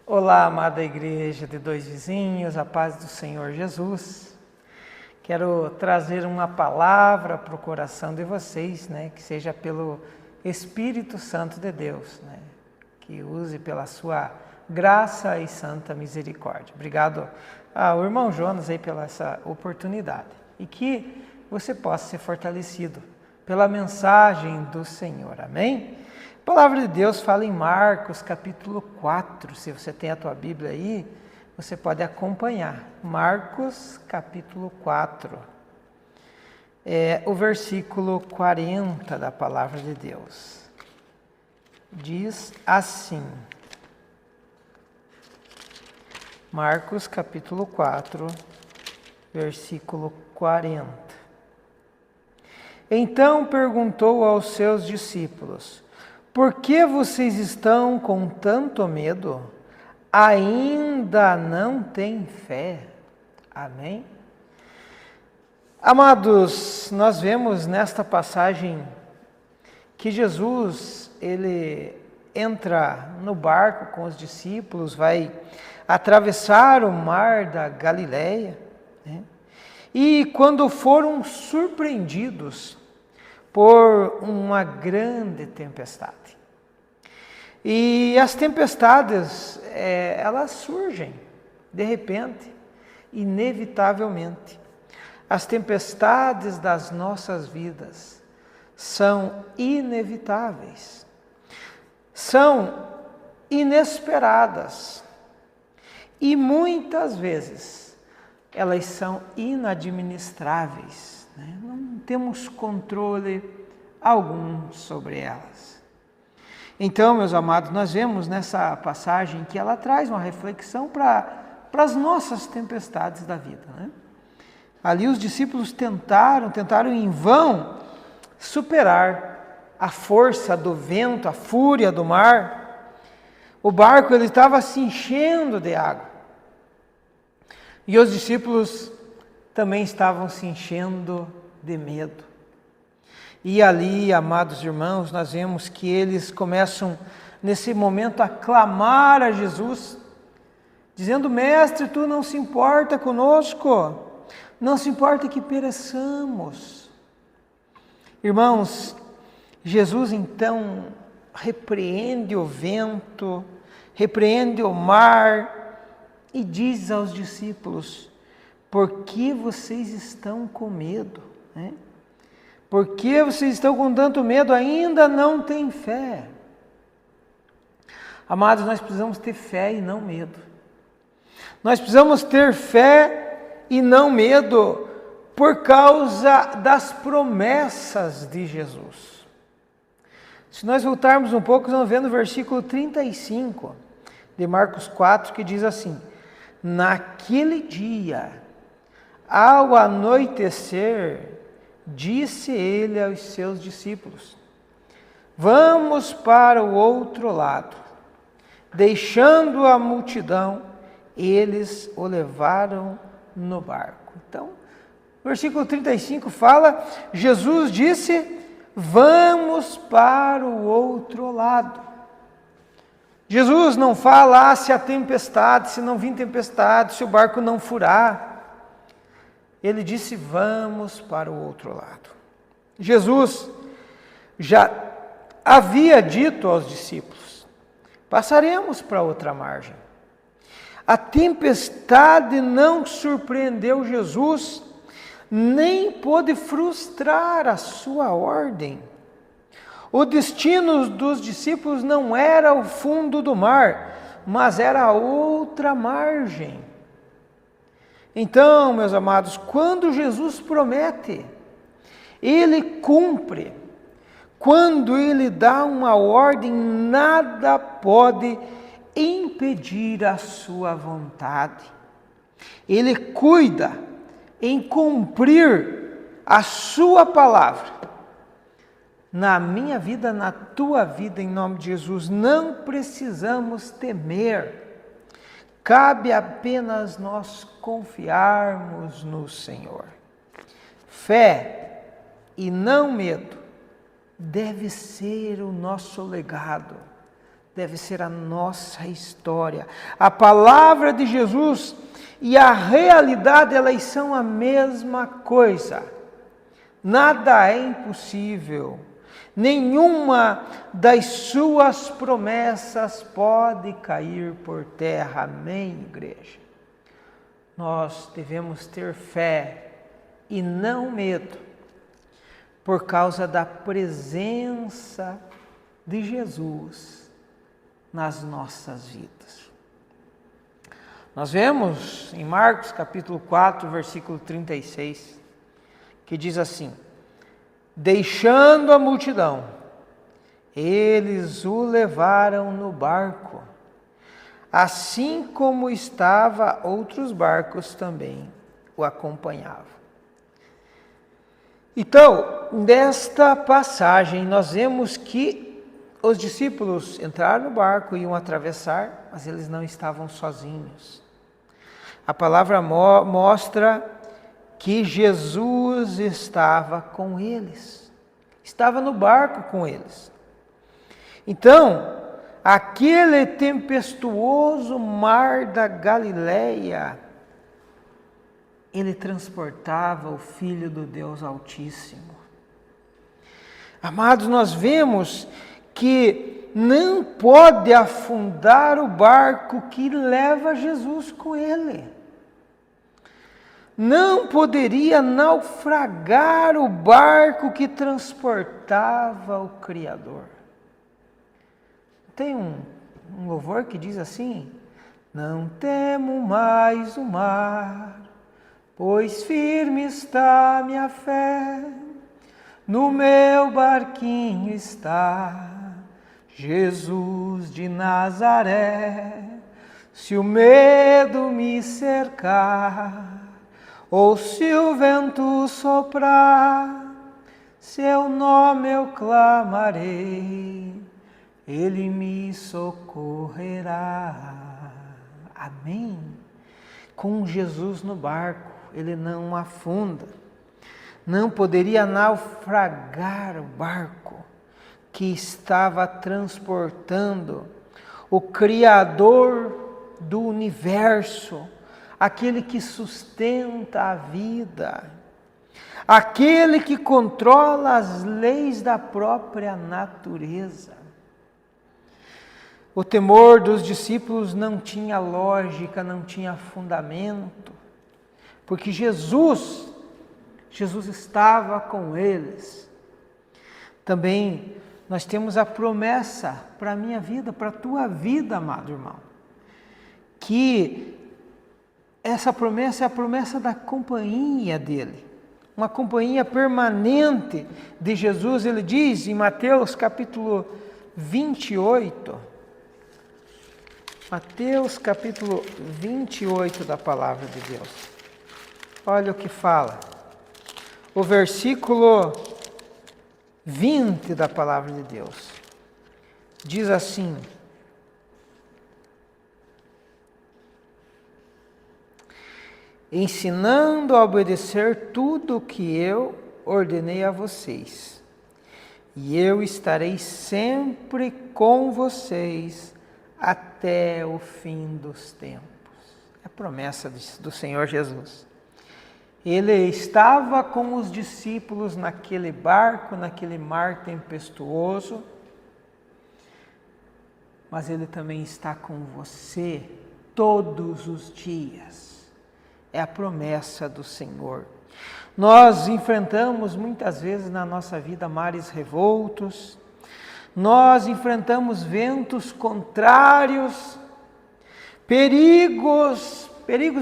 Olá, amada igreja de Dois Vizinhos, a paz do Senhor Jesus. Quero trazer uma palavra para o coração de vocês, que seja pelo Espírito Santo de Deus, que use pela sua graça e santa misericórdia. Obrigado ao irmão Jonas aí pela essa oportunidade e que você possa ser fortalecido pela mensagem do Senhor, amém? A palavra de Deus fala em Marcos capítulo 4, se você tem a tua Bíblia aí, você pode acompanhar. Marcos capítulo 4, o versículo 40 da palavra de Deus. Diz assim, Marcos capítulo 4, versículo 40. Então perguntou aos seus discípulos: por que vocês estão com tanto medo? Ainda não têm fé? Amém? Amados, nós vemos nesta passagem que Jesus, ele entra no barco com os discípulos, vai atravessar o mar da Galileia, e quando foram surpreendidos por uma grande tempestade. E as tempestades, elas surgem de repente, inevitavelmente. As tempestades das nossas vidas são inevitáveis, são inesperadas e muitas vezes elas são inadministráveis, não temos controle algum sobre elas. Então, meus amados, nós vemos nessa passagem que ela traz uma reflexão para as nossas tempestades da vida. Ali os discípulos tentaram em vão superar a força do vento, a fúria do mar. O barco ele estava se enchendo de água. E os discípulos também estavam se enchendo de medo. E ali, amados irmãos, nós vemos que eles começam nesse momento a clamar a Jesus, dizendo: Mestre, tu não se importa conosco, não se importa que pereçamos. Irmãos, Jesus então repreende o vento, repreende o mar, e diz aos discípulos: por que vocês estão com medo? Por que vocês estão com tanto medo? Ainda não têm fé. Amados, nós precisamos ter fé e não medo. Nós precisamos ter fé e não medo por causa das promessas de Jesus. Se nós voltarmos um pouco, nós vamos ver no versículo 35 de Marcos 4, que diz assim: naquele dia, ao anoitecer, disse ele aos seus discípulos: vamos para o outro lado. Deixando a multidão, eles o levaram no barco. Então, o versículo 35 fala, Jesus disse: vamos para o outro lado. Jesus não fala se a tempestade, se não vir tempestade, se o barco não furar. Ele disse: vamos para o outro lado. Jesus já havia dito aos discípulos: passaremos para outra margem. A tempestade não surpreendeu Jesus, nem pôde frustrar a sua ordem. O destino dos discípulos não era o fundo do mar, mas era a outra margem. Então, meus amados, quando Jesus promete, Ele cumpre. Quando Ele dá uma ordem, nada pode impedir a sua vontade. Ele cuida em cumprir a sua palavra. Na minha vida, na tua vida, em nome de Jesus, não precisamos temer. Cabe apenas nós confiarmos no Senhor. Fé e não medo deve ser o nosso legado deve ser a nossa história. A palavra de Jesus e a realidade, elas são a mesma coisa. Nada é impossível. Nenhuma das suas promessas pode cair por terra. Amém, igreja? Nós devemos ter fé e não medo, por causa da presença de Jesus nas nossas vidas. Nós vemos em Marcos capítulo 4, versículo 36, que diz assim: deixando a multidão, eles o levaram no barco, assim como estava, outros barcos também o acompanhavam. Então, nesta passagem, nós vemos que os discípulos entraram no barco e iam atravessar, mas eles não estavam sozinhos. A palavra mostra que Jesus estava com eles, estava no barco com eles. Então, aquele tempestuoso mar da Galileia, ele transportava o Filho do Deus Altíssimo. Amados, nós vemos que não pode afundar o barco que leva Jesus com ele. Não poderia naufragar o barco que transportava o Criador. Tem um louvor que diz assim: não temo mais o mar, pois firme está minha fé, no meu barquinho está Jesus de Nazaré. Se o medo me cercar, ou se o vento soprar, seu nome eu clamarei, ele me socorrerá. Amém? Com Jesus no barco, ele não afunda. Não poderia naufragar o barco que estava transportando o Criador do universo, aquele que sustenta a vida, aquele que controla as leis da própria natureza. O temor dos discípulos não tinha lógica, não tinha fundamento, porque Jesus estava com eles. Também nós temos a promessa para a minha vida, para a tua vida, amado irmão, que essa promessa é a promessa da companhia dele, uma companhia permanente de Jesus. Ele diz em Mateus capítulo 28, Mateus capítulo 28 da palavra de Deus. Olha o que fala. O versículo 20 da palavra de Deus. Diz assim: ensinando a obedecer tudo o que eu ordenei a vocês, e eu estarei sempre com vocês até o fim dos tempos. É a promessa do Senhor Jesus. Ele estava com os discípulos naquele barco, naquele mar tempestuoso, mas ele também está com você todos os dias. É a promessa do Senhor. Nós enfrentamos muitas vezes na nossa vida mares revoltos, nós enfrentamos ventos contrários, perigos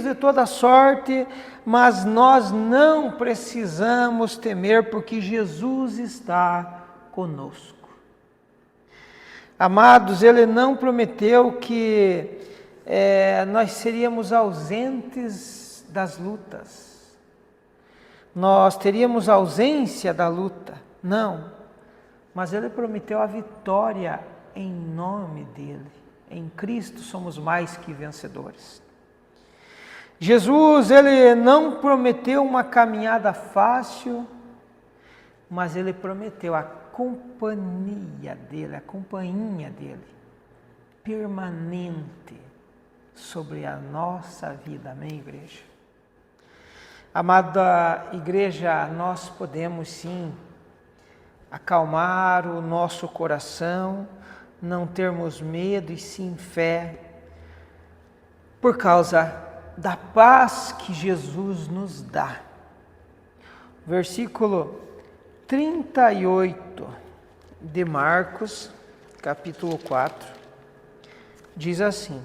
de toda sorte, mas nós não precisamos temer, porque Jesus está conosco. Amados, Ele não prometeu que nós seríamos ausentes das lutas, nós teríamos ausência da luta, não, mas Ele prometeu a vitória em nome dEle. Em Cristo somos mais que vencedores. Jesus, Ele não prometeu uma caminhada fácil, mas Ele prometeu a companhia dEle, a companhia dEle. permanente sobre a nossa vida. Amém, igreja? Amada igreja, nós podemos sim acalmar o nosso coração, não termos medo e sim fé, por causa da paz que Jesus nos dá. Versículo 38 de Marcos, capítulo 4, diz assim: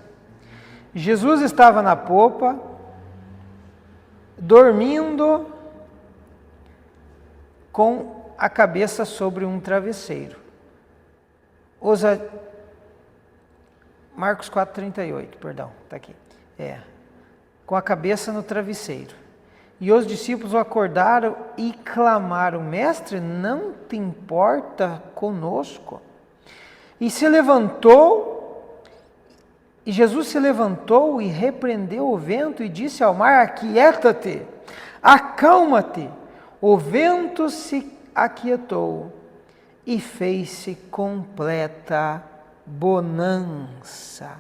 Jesus estava na popa, dormindo com a cabeça sobre um travesseiro. Marcos 4,38, perdão, está aqui. Com a cabeça no travesseiro. E os discípulos o acordaram e clamaram: Mestre, não te importa conosco? E Jesus se levantou e repreendeu o vento e disse ao mar: Aquieta-te, acalma-te. O vento se aquietou e fez-se completa bonança.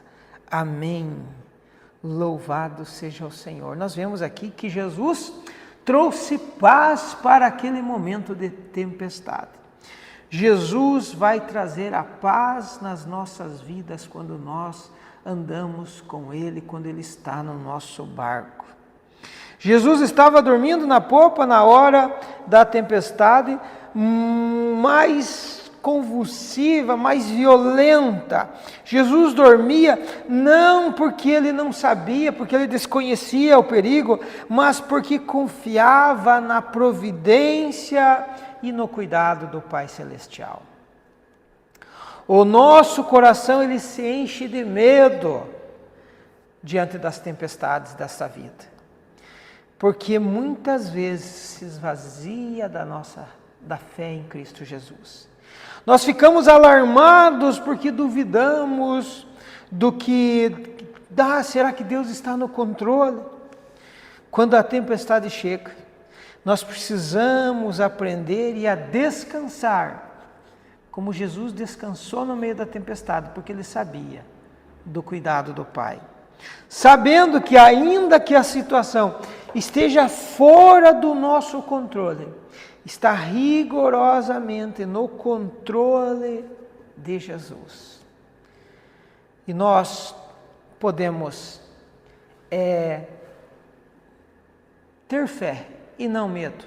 Amém. Louvado seja o Senhor. Nós vemos aqui que Jesus trouxe paz para aquele momento de tempestade. Jesus vai trazer a paz nas nossas vidas quando nós andamos com Ele, quando Ele está no nosso barco. Jesus estava dormindo na popa na hora da tempestade mais convulsiva, mais violenta. Jesus dormia não porque ele não sabia, porque ele desconhecia o perigo, mas porque confiava na providência e no cuidado do Pai Celestial. O nosso coração, ele se enche de medo diante das tempestades dessa vida, porque muitas vezes se esvazia da fé em Cristo Jesus. Nós ficamos alarmados porque duvidamos do que será que Deus está no controle? Quando a tempestade chega, nós precisamos aprender e a descansar, como Jesus descansou no meio da tempestade, porque ele sabia do cuidado do Pai. Sabendo que ainda que a situação esteja fora do nosso controle, está rigorosamente no controle de Jesus. E nós podemos ter fé e não medo,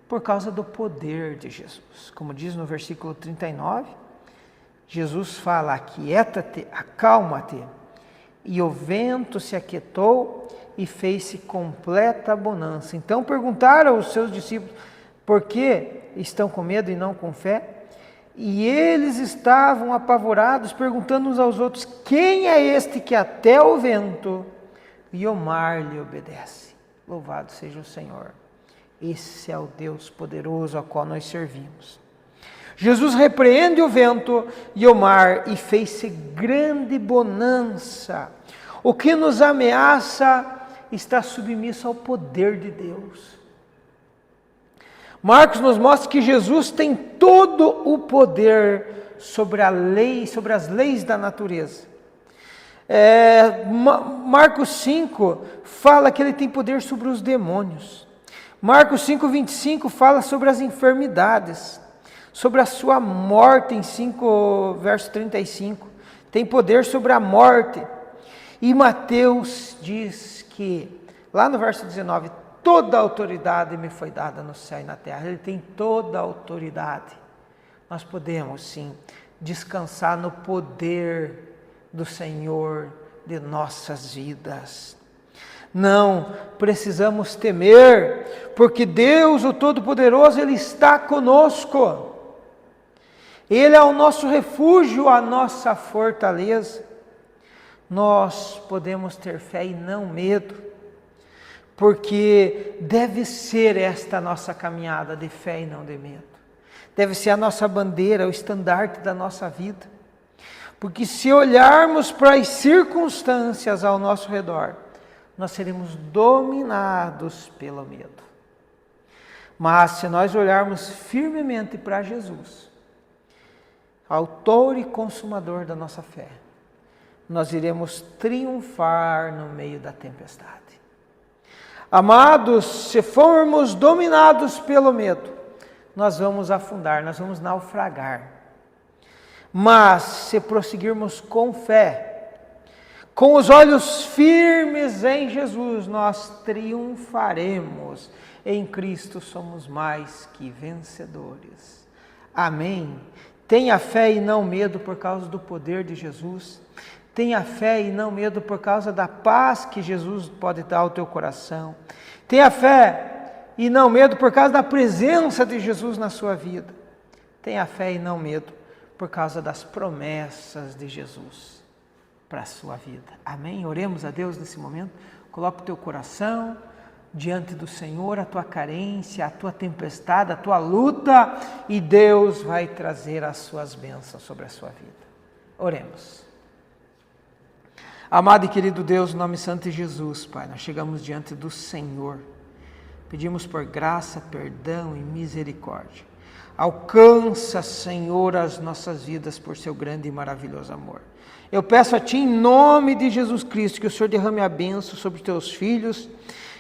por causa do poder de Jesus. Como diz no versículo 39, Jesus fala: aquieta-te, acalma-te. E o vento se aquietou e fez-se completa bonança. Então perguntaram os seus discípulos: por que estão com medo e não com fé? E eles estavam apavorados, perguntando uns aos outros: quem é este que até o vento e o mar lhe obedece? Louvado seja o Senhor. Esse é o Deus poderoso ao qual nós servimos. Jesus repreende o vento e o mar e fez-se grande bonança. O que nos ameaça está submisso ao poder de Deus. Marcos nos mostra que Jesus tem todo o poder sobre a lei, sobre as leis da natureza. Marcos 5 fala que ele tem poder sobre os demônios. Marcos 5:25 fala sobre as enfermidades, sobre a sua morte em 5, verso 35. Tem poder sobre a morte. E Mateus diz que, lá no verso 19, toda a autoridade me foi dada no céu e na terra. Ele tem toda a autoridade. Nós podemos sim descansar no poder do Senhor de nossas vidas. Não precisamos temer, porque Deus, o Todo-Poderoso, Ele está conosco. Ele é o nosso refúgio, a nossa fortaleza. Nós podemos ter fé e não medo, porque deve ser esta a nossa caminhada de fé e não de medo. Deve ser a nossa bandeira, o estandarte da nossa vida. Porque se olharmos para as circunstâncias ao nosso redor, nós seremos dominados pelo medo. Mas se nós olharmos firmemente para Jesus, autor e consumador da nossa fé, nós iremos triunfar no meio da tempestade. Amados, se formos dominados pelo medo, nós vamos afundar, nós vamos naufragar. Mas se prosseguirmos com fé, com os olhos firmes em Jesus, nós triunfaremos. Em Cristo somos mais que vencedores. Amém. Tenha fé e não medo por causa do poder de Jesus. Tenha fé e não medo por causa da paz que Jesus pode dar ao teu coração. Tenha fé e não medo por causa da presença de Jesus na sua vida. Tenha fé e não medo por causa das promessas de Jesus para a sua vida. Amém? Oremos a Deus nesse momento. Coloca o teu coração diante do Senhor, a tua carência, a tua tempestade, a tua luta, e Deus vai trazer as suas bênçãos sobre a sua vida. Oremos. Amado e querido Deus, no nome santo de Jesus, Pai, nós chegamos diante do Senhor. Pedimos por graça, perdão e misericórdia. Alcança, Senhor, as nossas vidas por seu grande e maravilhoso amor. Eu peço a Ti, em nome de Jesus Cristo, que o Senhor derrame a bênção sobre Teus filhos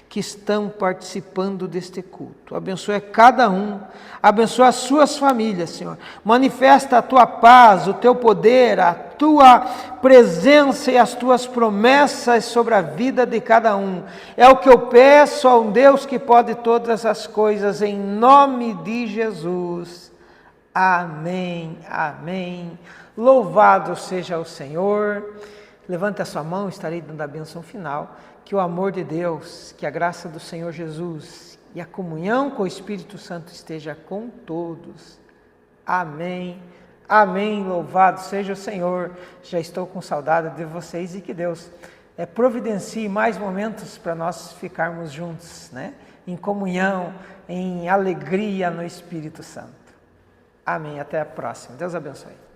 que estão participando deste culto. Abençoe cada um, abençoe as suas famílias, Senhor. Manifesta a Tua paz, o Teu poder, a Tua presença e as Tuas promessas sobre a vida de cada um. É o que eu peço a um Deus que pode todas as coisas, em nome de Jesus. Amém, amém. Louvado seja o Senhor. Levante a sua mão, estarei dando a bênção final. Que o amor de Deus, que a graça do Senhor Jesus e a comunhão com o Espírito Santo esteja com todos. Amém, amém, louvado seja o Senhor. Já estou com saudade de vocês e que Deus providencie mais momentos para nós ficarmos juntos, né? Em comunhão, em alegria no Espírito Santo. Amém, até a próxima. Deus abençoe.